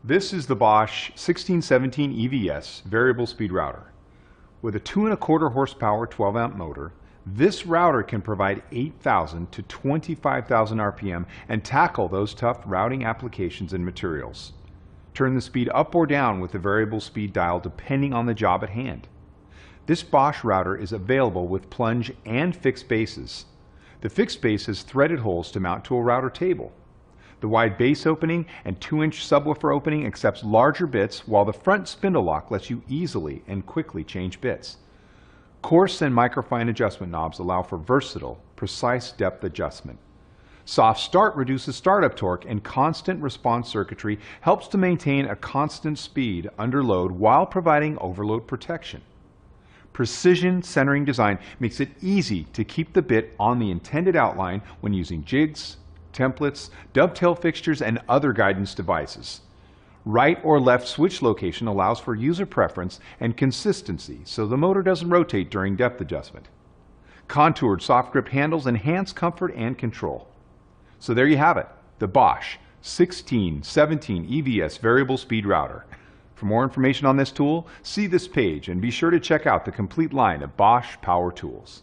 This is the BOSCH 1617EVS variable speed router. With a 2¼ horsepower 12-amp motor, this router can provide 8,000 to 25,000 RPM and tackle those tough routing applications and materials. Turn the speed up or down with the variable speed dial depending on the job at hand. This BOSCH router is available with plunge and fixed bases. The fixed base has threaded holes to mount to a router table. The wide base opening and 2-inch subwoofer opening accepts larger bits, while the front spindle lock lets you easily and quickly change bits. Coarse and microfine adjustment knobs allow for versatile, precise depth adjustment. Soft start reduces startup torque, and constant response circuitry helps to maintain a constant speed under load while providing overload protection. Precision centering design makes it easy to keep the bit on the intended outline when using jigs, templates, dovetail fixtures, and other guidance devices. Right or left switch location allows for user preference and consistency, so the motor doesn't rotate during depth adjustment. Contoured soft grip handles enhance comfort and control. So there you have it, the BOSCH 1617EVS variable speed router. For more information on this tool, see this page and be sure to check out the complete line of BOSCH power tools.